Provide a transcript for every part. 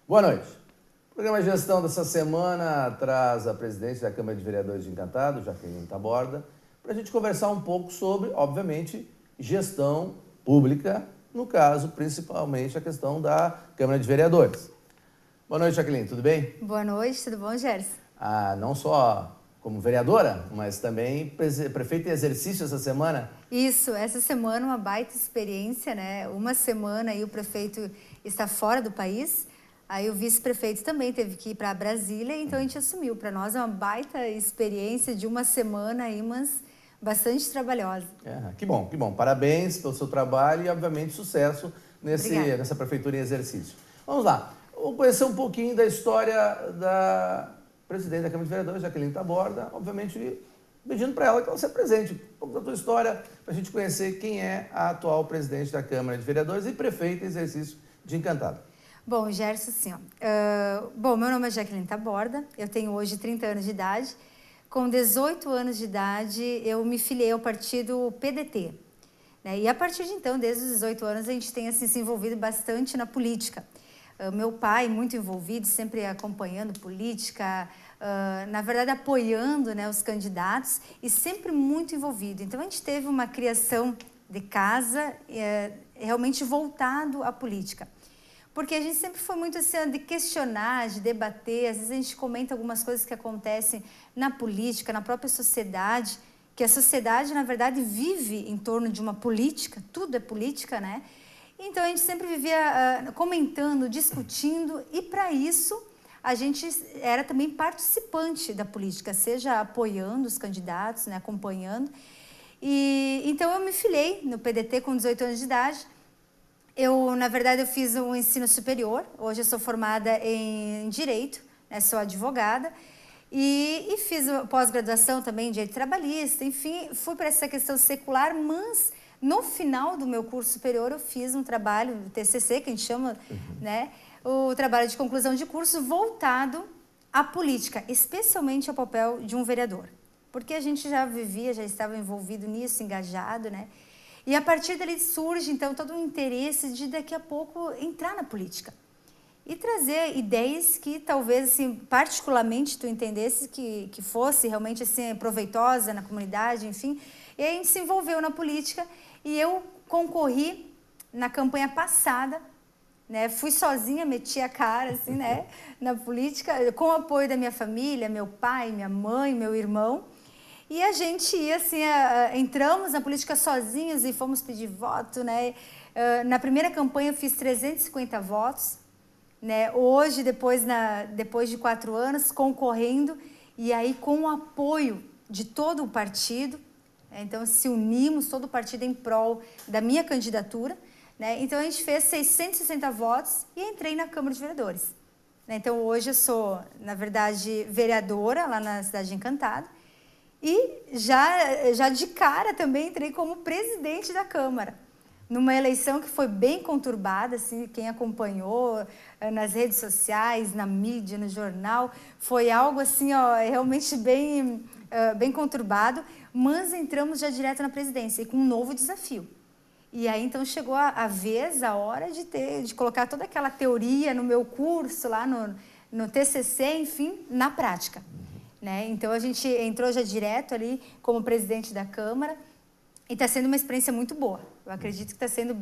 Boa noite. O programa de gestão dessa semana traz a presidente da Câmara de Vereadores de Encantado, Jaqueline Taborda, para a gente conversar um pouco sobre, obviamente, gestão pública, no caso, principalmente a questão da Câmara de Vereadores. Boa noite, Jaqueline, tudo bem? Boa noite, tudo bom, Gerson? Não só como vereadora, mas também prefeita em exercício essa semana. Isso, essa semana uma baita experiência, né? Uma semana aí o prefeito está fora do país, aí o vice-prefeito também teve que ir para Brasília, então a gente assumiu. Para nós é uma baita experiência de uma semana aí, mas bastante trabalhosa. Que bom, que bom. Parabéns pelo seu trabalho e, obviamente, sucesso nessa prefeitura em exercício. Vamos lá, vamos conhecer um pouquinho da história da presidente da Câmara de Vereadores, Jaqueline Taborda, obviamente pedindo para ela que ela se apresente um pouco da tua história, para a gente conhecer quem é a atual presidente da Câmara de Vereadores e prefeita em exercício de Encantado. Bom, Gerson, assim, meu nome é Jaqueline Taborda, eu tenho hoje 30 anos de idade. Com 18 anos de idade, eu me filiei ao partido PDT. Né? E a partir de então, desde os 18 anos, a gente tem assim, se envolvido bastante na política. Meu pai, muito envolvido, sempre acompanhando política, na verdade apoiando, né, os candidatos e sempre muito envolvido. Então a gente teve uma criação de casa realmente voltado à política. Porque a gente sempre foi muito assim, de questionar, de debater, às vezes a gente comenta algumas coisas que acontecem na política, na própria sociedade, que a sociedade, na verdade, vive em torno de uma política, tudo é política, né? Então a gente sempre vivia comentando, discutindo, e para isso a gente era também participante da política, seja apoiando os candidatos, né, acompanhando. E então eu me filiei no PDT com 18 anos de idade. Na verdade, eu fiz um ensino superior, hoje eu sou formada em Direito, né, sou advogada, e fiz pós-graduação também em Direito Trabalhista, enfim, fui para essa questão secular, mas no final do meu curso superior eu fiz um trabalho, TCC, que a gente chama, né, o trabalho de conclusão de curso voltado à política, especialmente ao papel de um vereador, porque a gente já estava envolvido nisso, engajado, né? E a partir dali surge, então, todo um interesse de daqui a pouco entrar na política e trazer ideias que talvez, assim, particularmente tu entendesse que fosse realmente assim, proveitosa na comunidade, enfim. E aí a gente se envolveu na política e eu concorri na campanha passada, né? Fui sozinha, meti a cara, assim, né? Na política, com o apoio da minha família, meu pai, minha mãe, meu irmão. E a gente ia assim, entramos na política sozinhos e fomos pedir voto, né? Na primeira campanha eu fiz 350 votos, né? Hoje, depois de 4 anos, concorrendo, e aí com o apoio de todo o partido, né? Então se unimos, todo o partido em prol da minha candidatura, né? Então a gente fez 660 votos e entrei na Câmara de Vereadores. Né? Então hoje eu sou, na verdade, vereadora lá na cidade de Encantado. E já de cara também entrei como presidente da Câmara, numa eleição que foi bem conturbada, assim, quem acompanhou nas redes sociais, na mídia, no jornal, foi algo assim, realmente bem conturbado, mas entramos já direto na presidência e com um novo desafio. E aí então chegou a vez, a hora de colocar toda aquela teoria no meu curso, lá no TCC, enfim, na prática. Né? Então a gente entrou já direto ali como presidente da Câmara e está sendo uma experiência muito boa. Eu acredito que está sendo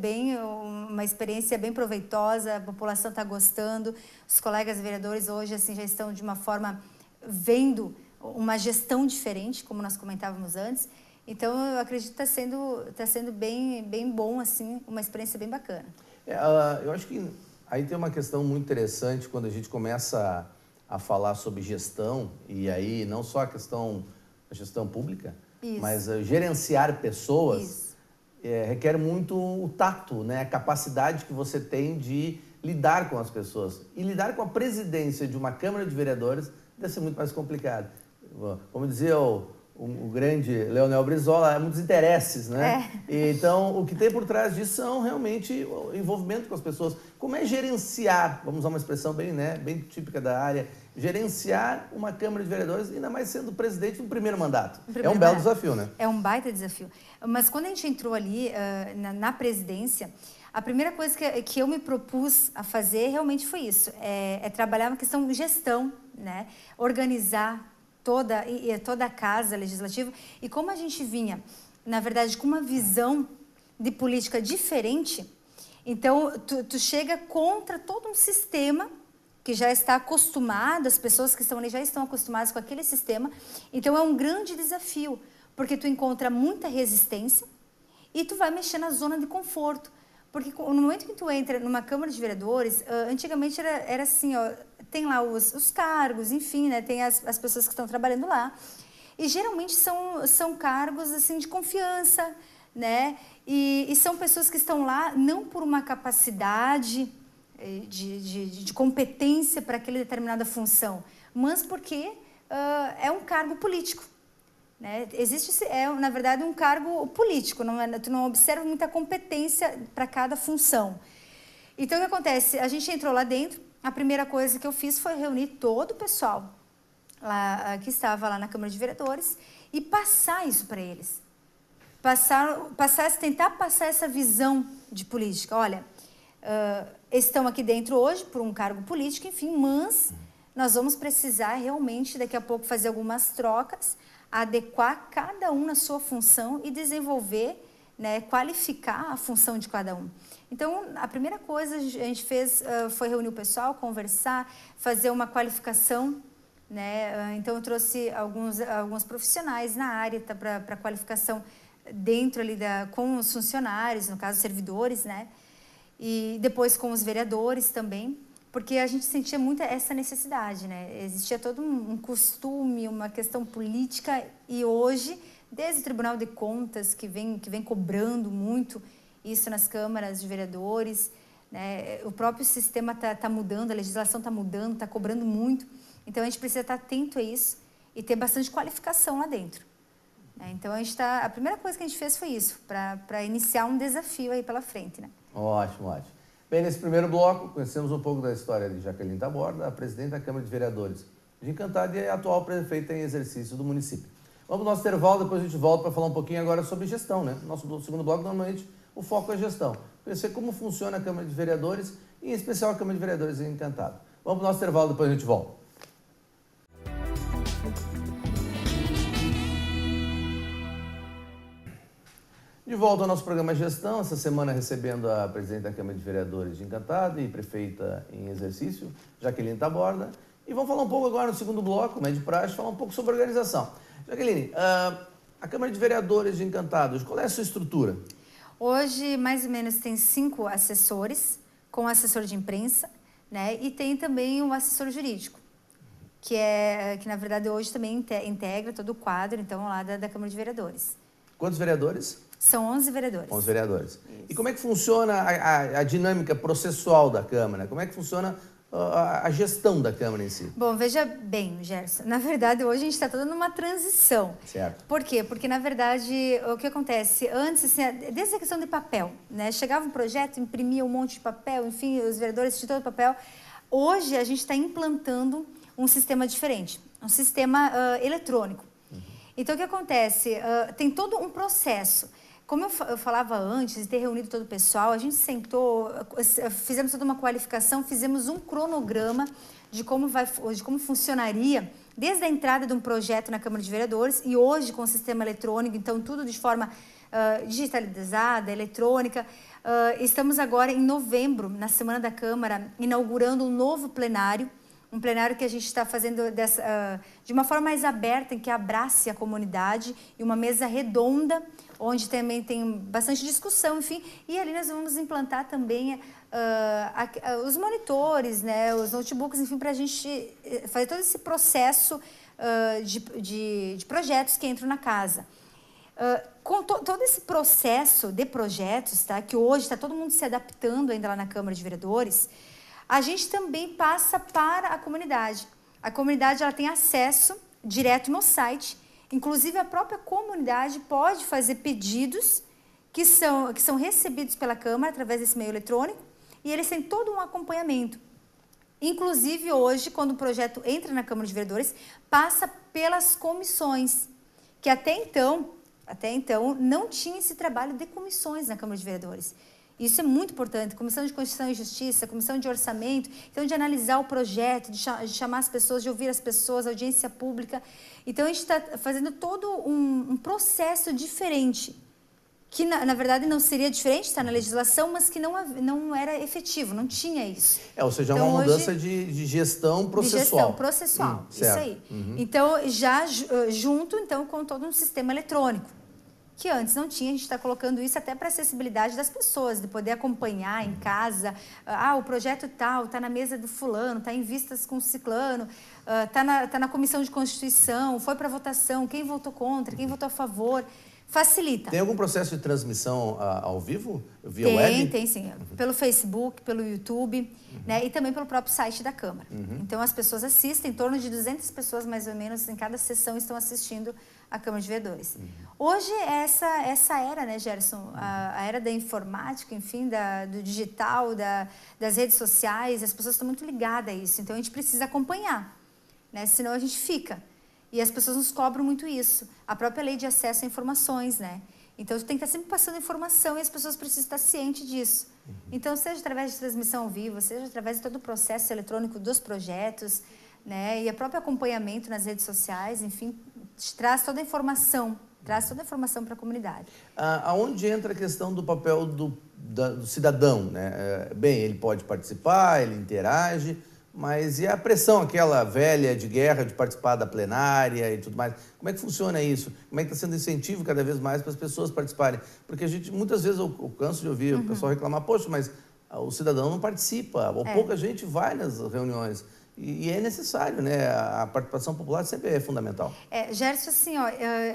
uma experiência bem proveitosa, a população está gostando, os colegas vereadores hoje assim, já estão de uma forma vendo uma gestão diferente, como nós comentávamos antes. Então eu acredito que está sendo bem bom, assim, uma experiência bem bacana. Eu acho que aí tem uma questão muito interessante quando a gente começa a falar sobre gestão, e aí não só a gestão pública, isso, mas gerenciar pessoas, requer muito o tato, né? A capacidade que você tem de lidar com as pessoas. E lidar com a presidência de uma Câmara de Vereadores deve ser muito mais complicado. Como dizia o grande Leonel Brizola, há muitos interesses, né? Então, o que tem por trás disso são realmente o envolvimento com as pessoas. Como é gerenciar, vamos usar uma expressão bem típica da área, gerenciar uma Câmara de Vereadores, ainda mais sendo presidente no primeiro mandato? É um belo desafio, né? É um baita desafio. Mas quando a gente entrou ali na presidência, a primeira coisa que eu me propus a fazer realmente foi isso, é trabalhar na questão de gestão, né? Organizar toda a casa legislativa. E como a gente vinha, na verdade, com uma visão de política diferente, então tu chega contra todo um sistema que já está acostumado, as pessoas que estão ali já estão acostumadas com aquele sistema. Então é um grande desafio, porque tu encontra muita resistência e tu vai mexer na zona de conforto. Porque no momento que tu entra numa Câmara de Vereadores, antigamente era assim, ó, tem lá os cargos, enfim, né, tem as pessoas que estão trabalhando lá. E geralmente são cargos assim, de confiança, né? E são pessoas que estão lá não por uma capacidade de competência para aquela determinada função, mas porque é um cargo político. Né? Na verdade, um cargo político, tu não observa muita competência para cada função. Então, o que acontece? A gente entrou lá dentro, a primeira coisa que eu fiz foi reunir todo o pessoal que estava lá na Câmara de Vereadores e passar isso para eles. Tentar passar essa visão de política. Olha, estão aqui dentro hoje por um cargo político, enfim, mas nós vamos precisar realmente, daqui a pouco, fazer algumas trocas, adequar cada um na sua função e desenvolver, né, qualificar a função de cada um. Então, a primeira coisa a gente fez foi reunir o pessoal, conversar, fazer uma qualificação, né? Então, eu trouxe alguns profissionais na área para qualificação dentro ali com os funcionários, no caso, servidores, né? E depois com os vereadores também, porque a gente sentia muito essa necessidade, né? Existia todo um costume, uma questão política, e hoje, desde o Tribunal de Contas, que vem cobrando muito isso nas câmaras de vereadores, né? O próprio sistema tá mudando, a legislação está mudando, está cobrando muito, então a gente precisa estar atento a isso e ter bastante qualificação lá dentro. Né? Então a primeira coisa que a gente fez foi isso, para iniciar um desafio aí pela frente, né? Ótimo, ótimo. Bem, nesse primeiro bloco, conhecemos um pouco da história de Jaqueline Taborda, a presidente da Câmara de Vereadores de Encantado e a atual prefeita em exercício do município. Vamos ao nosso intervalo, depois a gente volta para falar um pouquinho agora sobre gestão, né? Nosso segundo bloco, normalmente, o foco é gestão. Conhecer como funciona a Câmara de Vereadores, e em especial a Câmara de Vereadores em Encantado. Vamos para o nosso intervalo, depois a gente volta. De volta ao nosso programa Gestão, essa semana recebendo a presidente da Câmara de Vereadores de Encantado e prefeita em exercício, Jaqueline Taborda. E vamos falar um pouco agora no segundo bloco, como é de praxe, falar um pouco sobre organização. Jaqueline, a Câmara de Vereadores de Encantado, qual é a sua estrutura? Hoje, mais ou menos, tem 5 assessores, com assessor de imprensa, né? E tem também um assessor jurídico, que na verdade, hoje também integra todo o quadro, então, lá da Câmara de Vereadores. Quantos vereadores? São 11 vereadores. 11 vereadores. Isso. E como é que funciona a dinâmica processual da Câmara? Como é que funciona a gestão da Câmara em si? Bom, veja bem, Gerson, na verdade, hoje a gente está toda numa transição. Certo. Por quê? Porque, na verdade, o que acontece? Antes, assim, desde a questão de papel, né? Chegava um projeto, imprimia um monte de papel, enfim, os vereadores tinham todo o papel. Hoje, a gente está implantando um sistema diferente, um sistema eletrônico. Então, o que acontece? Tem todo um processo. Como eu falava antes de ter reunido todo o pessoal, a gente sentou, fizemos toda uma qualificação, fizemos um cronograma de como funcionaria desde a entrada de um projeto na Câmara de Vereadores e hoje com o sistema eletrônico, então tudo de forma digitalizada, eletrônica. Estamos agora em novembro, na Semana da Câmara, inaugurando um novo plenário, um plenário que a gente está fazendo de uma forma mais aberta, em que abrace a comunidade, e uma mesa redonda, onde também tem bastante discussão, enfim. E ali nós vamos implantar também os monitores, né, os notebooks, enfim, para a gente fazer todo esse processo de projetos que entram na casa. Com todo esse processo de projetos, tá, que hoje está todo mundo se adaptando ainda lá na Câmara de Vereadores, a gente também passa para a comunidade. A comunidade ela tem acesso direto no site, inclusive a própria comunidade pode fazer pedidos que são recebidos pela Câmara através desse meio eletrônico e eles têm todo um acompanhamento. Inclusive hoje, quando o projeto entra na Câmara de Vereadores, passa pelas comissões, que até então não tinha esse trabalho de comissões na Câmara de Vereadores. Isso é muito importante. Comissão de Constituição e Justiça, Comissão de Orçamento, então de analisar o projeto, de chamar as pessoas, de ouvir as pessoas, audiência pública. Então a gente está fazendo todo um processo diferente, que na verdade não seria diferente, está na legislação, mas que não era efetivo, não tinha isso. Ou seja, então, uma mudança de gestão processual. De gestão processual, isso aí. Então, já junto então, com todo um sistema eletrônico, que antes não tinha. A gente está colocando isso até para a acessibilidade das pessoas, de poder acompanhar em casa. O projeto tal, está na mesa do fulano, está em vistas com o ciclano, está na Comissão de Constituição, foi para votação, quem votou contra, quem votou a favor. Facilita. Tem algum processo de transmissão ao vivo? Via web? Tem sim. Pelo Facebook, pelo YouTube, né? E também pelo próprio site da Câmara. Então, as pessoas assistem, em torno de 200 pessoas, mais ou menos, em cada sessão estão assistindo a Câmara de Vereadores. Hoje, é essa era, né, Gerson? A era da informática, enfim, do digital, das redes sociais, as pessoas estão muito ligadas a isso. Então, a gente precisa acompanhar, né? Senão a gente fica. E as pessoas nos cobram muito isso. A própria lei de acesso a informações, né? Então, tu tem que estar sempre passando informação e as pessoas precisam estar cientes disso. Então, seja através de transmissão ao vivo, seja através de todo o processo eletrônico dos projetos, né? E o próprio acompanhamento nas redes sociais, enfim, traz toda a informação para a comunidade. Aonde entra a questão do papel do cidadão, né? Bem, ele pode participar, ele interage, mas e a pressão, aquela velha de guerra de participar da plenária e tudo mais? Como é que funciona isso? Como é que está sendo incentivo cada vez mais para as pessoas participarem? Porque a gente, muitas vezes, eu canso de ouvir o pessoal reclamar, poxa, mas o cidadão não participa, ou pouca gente vai nas reuniões. E é necessário, né? A participação popular sempre é fundamental. Gerson, assim,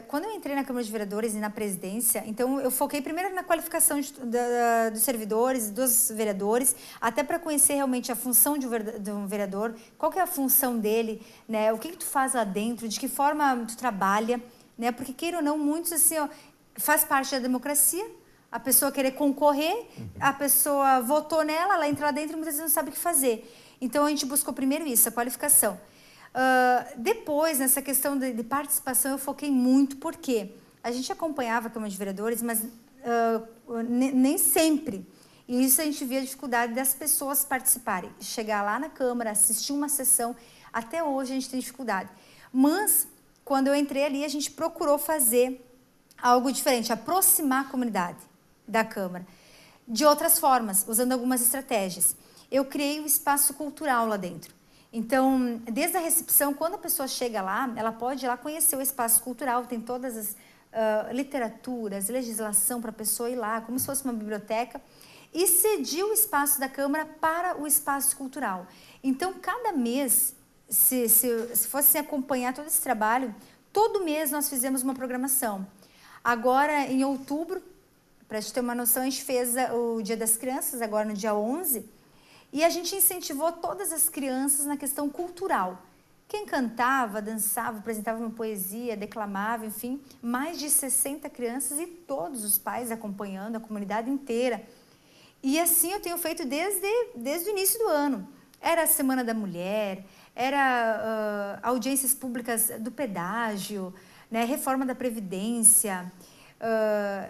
quando eu entrei na Câmara de Vereadores e na presidência, então eu foquei primeiro na qualificação dos servidores, dos vereadores, até para conhecer realmente a função de um vereador, qual que é a função dele, né? O que tu faz lá dentro, de que forma tu trabalha, né? Porque, queira ou não, muitos, assim, faz parte da democracia, a pessoa querer concorrer, a pessoa votou nela, ela entra lá dentro e muitas vezes não sabe o que fazer. Então, a gente buscou primeiro isso, a qualificação. Depois, nessa questão de participação, eu foquei muito, porque a gente acompanhava a Câmara de Vereadores, mas nem sempre. E isso a gente via a dificuldade das pessoas participarem. Chegar lá na Câmara, assistir uma sessão, até hoje a gente tem dificuldade. Mas, quando eu entrei ali, a gente procurou fazer algo diferente, aproximar a comunidade da Câmara, de outras formas, usando algumas estratégias. Eu criei um espaço cultural lá dentro. Então, desde a recepção, quando a pessoa chega lá, ela pode ir lá conhecer o espaço cultural, tem todas as literaturas, legislação para a pessoa ir lá, como se fosse uma biblioteca, e cedir o espaço da Câmara para o espaço cultural. Então, cada mês, se fosse acompanhar todo esse trabalho, todo mês nós fizemos uma programação. Agora, em outubro, para a gente ter uma noção, a gente fez o Dia das Crianças, agora no dia 11, e a gente incentivou todas as crianças na questão cultural. Quem cantava, dançava, apresentava uma poesia, declamava, enfim, mais de 60 crianças e todos os pais acompanhando, a comunidade inteira. E assim eu tenho feito desde o início do ano. Era a Semana da Mulher, era audiências públicas do pedágio, né, reforma da Previdência.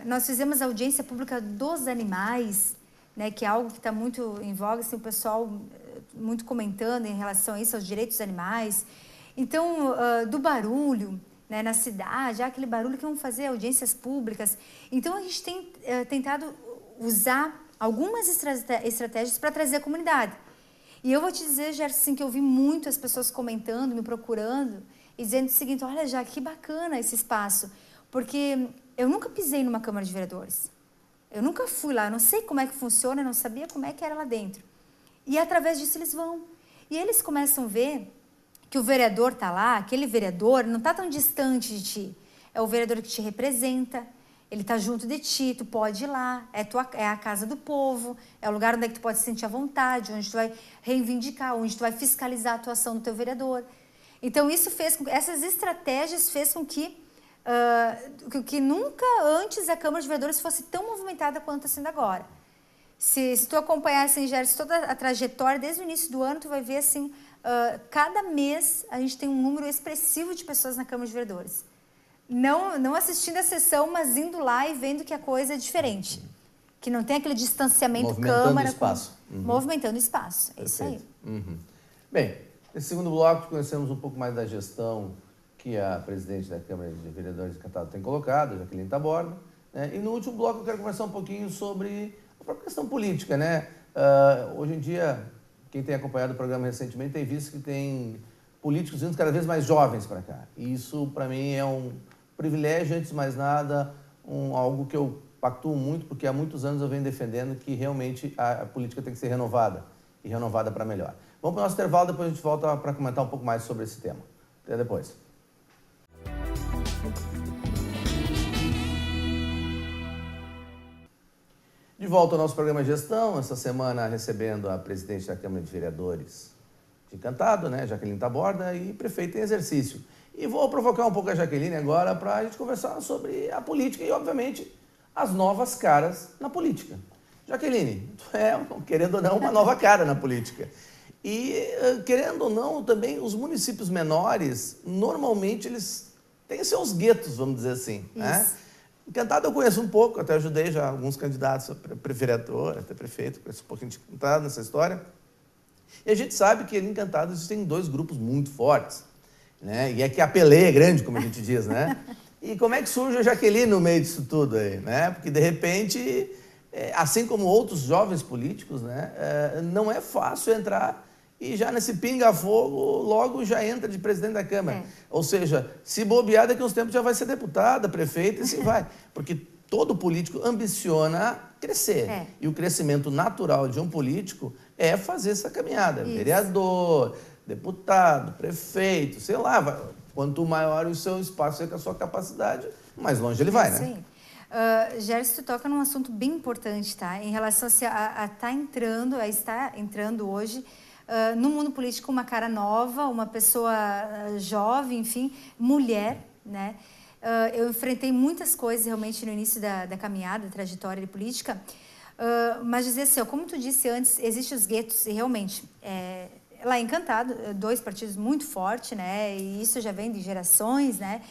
Nós fizemos audiência pública dos animais, né, que é algo que está muito em voga, assim, o pessoal muito comentando em relação a isso, aos direitos dos animais. Então, do barulho, né, na cidade, aquele barulho que vão fazer audiências públicas. Então, a gente tem tentado usar algumas estratégias para trazer a comunidade. E eu vou te dizer, Gerson, que eu vi muito as pessoas comentando, me procurando, e dizendo o seguinte: olha, já que bacana esse espaço, porque eu nunca pisei numa Câmara de Vereadores. Eu nunca fui lá, eu não sei como é que funciona, eu não sabia como é que era lá dentro. E através disso eles vão. E eles começam a ver que o vereador está lá, aquele vereador não está tão distante de ti. É o vereador que te representa, ele está junto de ti, tu pode ir lá, é a casa do povo, é o lugar onde é que tu pode se sentir à vontade, onde tu vai reivindicar, onde tu vai fiscalizar a atuação do teu vereador. Então, essas estratégias fez com que nunca antes a Câmara de Vereadores fosse tão movimentada quanto está sendo agora. Se tu acompanhar, assim, Gerson, toda a trajetória, desde o início do ano, tu vai ver, assim, cada mês a gente tem um número expressivo de pessoas na Câmara de Vereadores. Não assistindo a sessão, mas indo lá e vendo que a coisa é diferente. que não tem aquele distanciamento movimentando Câmara... o espaço. Movimentando o espaço, é isso aí. Bem, nesse segundo bloco conhecemos um pouco mais da gestão que a presidente da Câmara de Vereadores de Encantado tem colocado, Jaqueline Taborda, né? E no último bloco eu quero conversar um pouquinho sobre a própria questão política, né? Hoje em dia, quem tem acompanhado o programa recentemente tem visto que tem políticos vindo cada vez mais jovens para cá. E isso, para mim, é um privilégio, antes de mais nada, algo que eu pactuo muito, porque há muitos anos eu venho defendendo que realmente a política tem que ser renovada, e renovada para melhor. Vamos para o nosso intervalo, depois a gente volta para comentar um pouco mais sobre esse tema. Até depois. De volta ao nosso programa Gestão, essa semana recebendo a presidente da Câmara de Vereadores de Encantado, né, Jaqueline Taborda, e prefeito em exercício. E vou provocar um pouco a Jaqueline agora para a gente conversar sobre a política e, obviamente, as novas caras na política. Jaqueline, tu é, querendo ou não, uma nova cara na política. E, querendo ou não, também os municípios menores, normalmente, eles têm seus guetos, vamos dizer assim, né? Encantado eu conheço um pouco, até ajudei já alguns candidatos a vereador, até prefeito, conheço um pouquinho de Encantado nessa história. E a gente sabe que em Encantado existem dois grupos muito fortes, né? E é que a peleia é grande, como a gente diz, né? E como é que surge a Jaqueline no meio disso tudo aí, né? Porque, de repente, assim como outros jovens políticos, né? Não é fácil entrar e já nesse pinga-fogo logo já entra de presidente da Câmara. Ou seja, se bobear, daqui a uns tempos já vai ser deputada, prefeita e assim vai. Porque todo político ambiciona crescer. E o crescimento natural de um político é fazer essa caminhada. Isso. Vereador, deputado, prefeito, sei lá. Quanto maior o seu espaço e a sua capacidade, mais longe ele vai, né? Sim. Gerson, tu toca num assunto bem importante, tá? Em relação a estar entrando hoje no mundo político uma cara nova, uma pessoa jovem, enfim, mulher, né? Eu enfrentei muitas coisas realmente no início da caminhada, da trajetória de política, mas dizer assim, como tu disse antes, existem os guetos e realmente, lá em Encantado, dois partidos muito fortes, né? E isso já vem de gerações, né?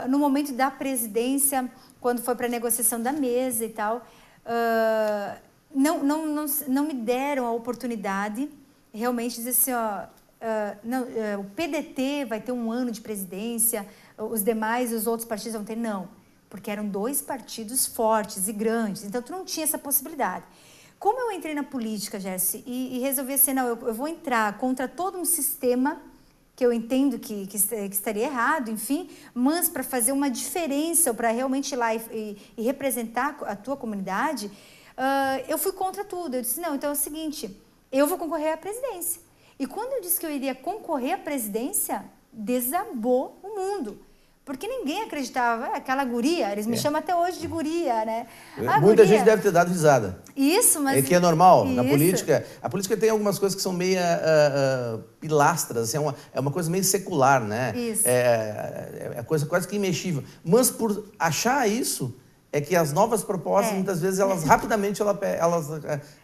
No momento da presidência, quando foi para a negociação da mesa e tal, não me deram a oportunidade realmente dizer assim, o PDT vai ter 1 ano de presidência, os outros partidos vão ter, não, porque eram 2 partidos fortes e grandes, então tu não tinha essa possibilidade. Como eu entrei na política, Jesse, e resolvi assim, não, eu vou entrar contra todo um sistema que eu entendo que estaria errado, enfim, mas para fazer uma diferença, ou para realmente ir lá e representar a tua comunidade, eu fui contra tudo. Eu disse, não, então é o seguinte, eu vou concorrer à presidência. E quando eu disse que eu iria concorrer à presidência, desabou o mundo. Porque ninguém acreditava, aquela guria, eles me chamam até hoje de guria, né? Muita gente deve ter dado risada. Isso, mas... É que é normal, na política. A política tem algumas coisas que são meio pilastras, assim, é uma coisa meio secular, né? Isso. É coisa quase que imexível. Mas por achar isso, é que as novas propostas, muitas vezes, elas rapidamente elas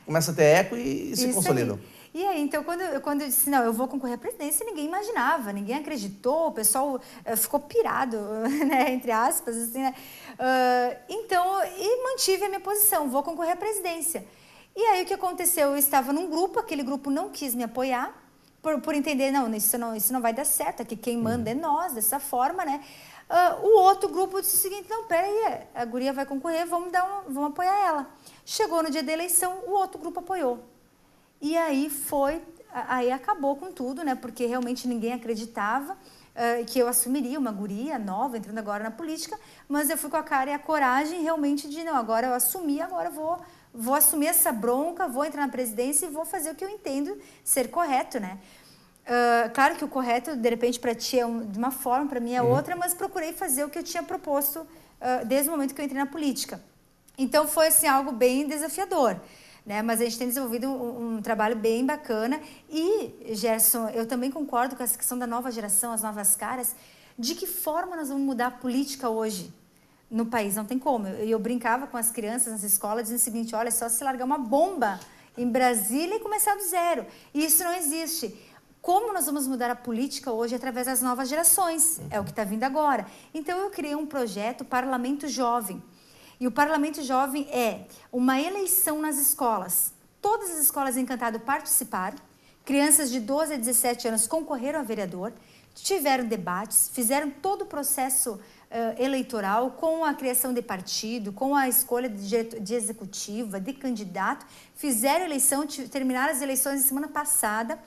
começam a ter eco e se consolidam. Aí. E aí, então, quando eu disse, não, eu vou concorrer à presidência, ninguém imaginava, ninguém acreditou, o pessoal ficou pirado, né, entre aspas, assim, né? Então, e mantive a minha posição, vou concorrer à presidência. E aí, o que aconteceu? Eu estava num grupo, aquele grupo não quis me apoiar, por entender, não, isso não vai dar certo, aqui quem manda é nós, dessa forma, né? O outro grupo disse o seguinte, não, peraí, a guria vai concorrer, vamos apoiar ela. Chegou no dia da eleição, o outro grupo apoiou. E aí acabou com tudo, né? Porque realmente ninguém acreditava que eu assumiria uma guria nova, entrando agora na política, mas eu fui com a cara e a coragem realmente de, não, agora eu assumi, agora eu vou assumir essa bronca, vou entrar na presidência e vou fazer o que eu entendo ser correto, né? Claro que o correto, de repente, para ti é de uma forma, para mim é outra, mas procurei fazer o que eu tinha proposto desde o momento que eu entrei na política. Então, foi assim, algo bem desafiador, né? Mas a gente tem desenvolvido um trabalho bem bacana e, Gerson, eu também concordo com essa questão da nova geração, as novas caras, de que forma nós vamos mudar a política hoje no país, não tem como. Eu brincava com as crianças nas escolas dizendo o seguinte, olha, é só se largar uma bomba em Brasília e começar do zero. E isso não existe. Como nós vamos mudar a política hoje através das novas gerações? É o que está vindo agora. Então, eu criei um projeto Parlamento Jovem. E o Parlamento Jovem é uma eleição nas escolas. Todas as escolas em Encantado participaram. Crianças de 12 a 17 anos concorreram a vereador, tiveram debates, fizeram todo o processo eleitoral com a criação de partido, com a escolha de executiva, de candidato, fizeram eleição, terminaram as eleições na semana passada,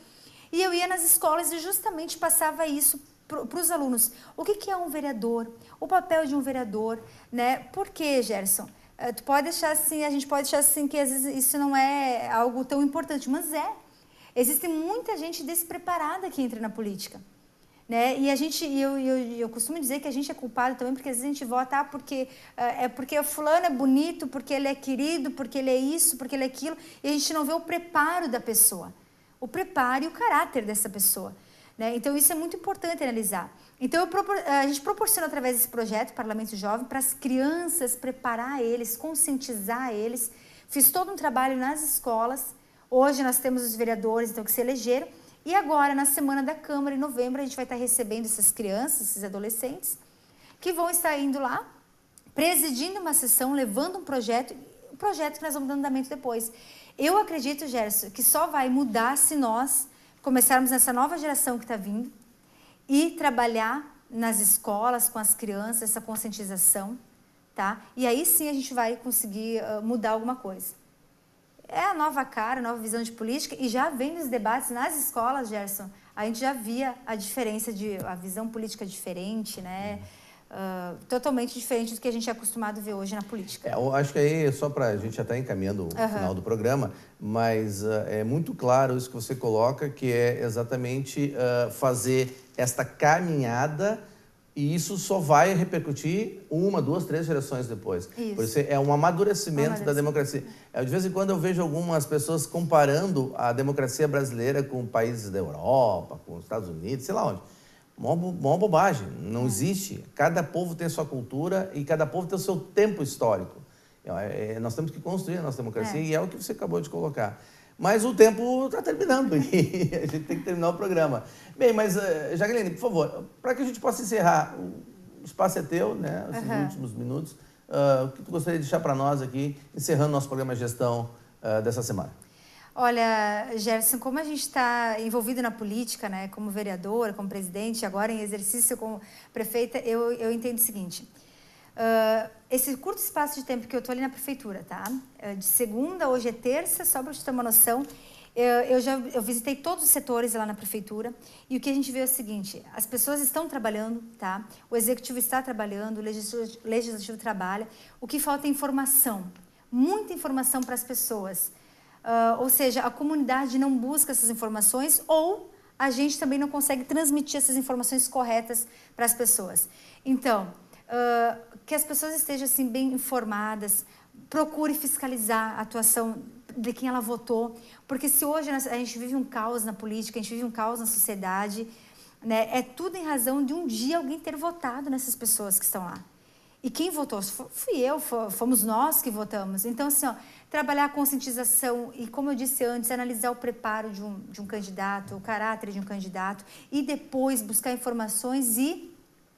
e eu ia nas escolas e justamente passava isso para os alunos. O que é um vereador? O papel de um vereador, né? Por quê, Gerson? Tu pode achar assim, a gente pode achar assim que às vezes isso não é algo tão importante, mas é. Existe muita gente despreparada que entra na política. Né? E eu costumo dizer que a gente é culpado também porque às vezes a gente vota porque porque o fulano é bonito, porque ele é querido, porque ele é isso, porque ele é aquilo, e a gente não vê o preparo da pessoa, o preparo e o caráter dessa pessoa. Né? Então isso é muito importante analisar. Então a gente proporciona através desse projeto Parlamento Jovem para as crianças, preparar eles, conscientizar eles. Fiz todo um trabalho nas escolas. Hoje nós temos os vereadores então, que se elegeram. E agora, na Semana da Câmara, em novembro, a gente vai estar recebendo essas crianças, esses adolescentes, que vão estar indo lá, presidindo uma sessão, levando um projeto que nós vamos dando andamento depois. Eu acredito, Gerson, que só vai mudar se nós começarmos essa nova geração que está vindo e trabalhar nas escolas, com as crianças, essa conscientização, tá? E aí sim a gente vai conseguir mudar alguma coisa. É a nova cara, a nova visão de política, e já vem nos debates nas escolas, Gerson, a gente já via a diferença a visão política diferente, né? Totalmente diferente do que a gente é acostumado a ver hoje na política. Eu acho que aí, só para a gente já estar encaminhando o final do programa, mas é muito claro isso que você coloca, que é exatamente fazer esta caminhada. E isso só vai repercutir 1, 2, 3 gerações depois. Isso. Por isso é um amadurecimento da democracia. De vez em quando eu vejo algumas pessoas comparando a democracia brasileira com países da Europa, com os Estados Unidos, sei lá onde. Uma bobagem, não existe. Cada povo tem a sua cultura e cada povo tem o seu tempo histórico. Nós temos que construir a nossa democracia e é o que você acabou de colocar. Mas o tempo está terminando e a gente tem que terminar o programa. Bem, mas, Jaqueline, por favor, para que a gente possa encerrar, o espaço é teu, né? Esses últimos minutos. O que tu gostaria de deixar para nós aqui, encerrando nosso programa de gestão dessa semana? Olha, Gerson, como a gente está envolvido na política, né? Como vereadora, como presidente, agora em exercício como prefeita, eu entendo o seguinte. Esse curto espaço de tempo que eu estou ali na prefeitura, tá? De segunda, hoje é terça, só para te ter uma noção, eu visitei todos os setores lá na prefeitura e o que a gente vê é o seguinte, as pessoas estão trabalhando, tá? O executivo está trabalhando, o legislativo trabalha, o que falta é informação, muita informação para as pessoas, ou seja, a comunidade não busca essas informações ou a gente também não consegue transmitir essas informações corretas para as pessoas. Então, que as pessoas estejam assim, bem informadas, procure fiscalizar a atuação de quem ela votou, porque se hoje a gente vive um caos na política, a gente vive um caos na sociedade, né, é tudo em razão de um dia alguém ter votado nessas pessoas que estão lá. E quem votou? Fui eu, fomos nós que votamos. Então, assim, trabalhar a conscientização e, como eu disse antes, analisar o preparo de um candidato, o caráter de um candidato, e depois buscar informações e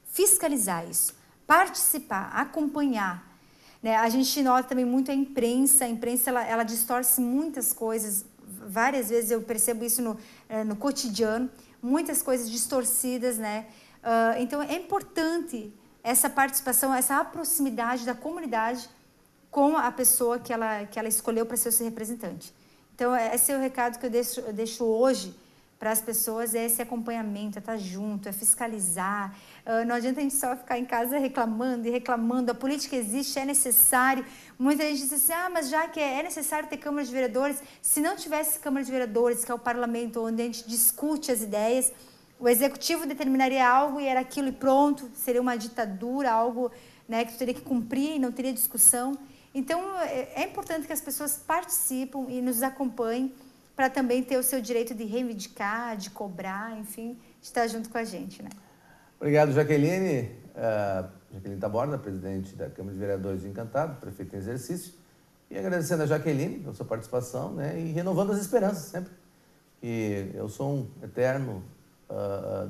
fiscalizar isso. Participar, acompanhar. Né? A gente nota também muito a imprensa ela distorce muitas coisas, várias vezes eu percebo isso no cotidiano, muitas coisas distorcidas, né? Então é importante essa participação, essa proximidade da comunidade com a pessoa que ela escolheu para ser o seu representante. Então esse é o recado que eu deixo hoje para as pessoas, é esse acompanhamento, é estar junto, é fiscalizar. Não adianta a gente só ficar em casa reclamando e reclamando. A política existe, é necessário. Muita gente diz assim, mas já que é necessário ter Câmara de Vereadores, se não tivesse Câmara de Vereadores, que é o parlamento onde a gente discute as ideias, o executivo determinaria algo e era aquilo e pronto, seria uma ditadura, algo, né, que tu teria que cumprir e não teria discussão. Então, é importante que as pessoas participem e nos acompanhem, para também ter o seu direito de reivindicar, de cobrar, enfim, de estar junto com a gente, né? Obrigado, Jaqueline. Jaqueline Taborda, presidente da Câmara de Vereadores de Encantado, prefeita em exercício. E agradecendo a Jaqueline pela sua participação, né? E renovando as esperanças sempre. E eu sou um eterno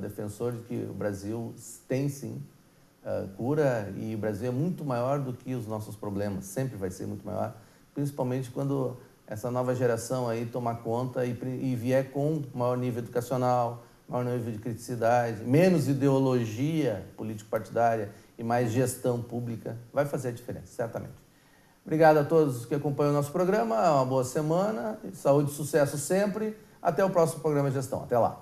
defensor de que o Brasil tem, sim, cura, e o Brasil é muito maior do que os nossos problemas, sempre vai ser muito maior, principalmente quando essa nova geração aí tomar conta e vier com maior nível educacional, maior nível de criticidade, menos ideologia político-partidária e mais gestão pública, vai fazer a diferença, certamente. Obrigado a todos que acompanham o nosso programa, uma boa semana, saúde e sucesso sempre. Até o próximo programa de gestão. Até lá.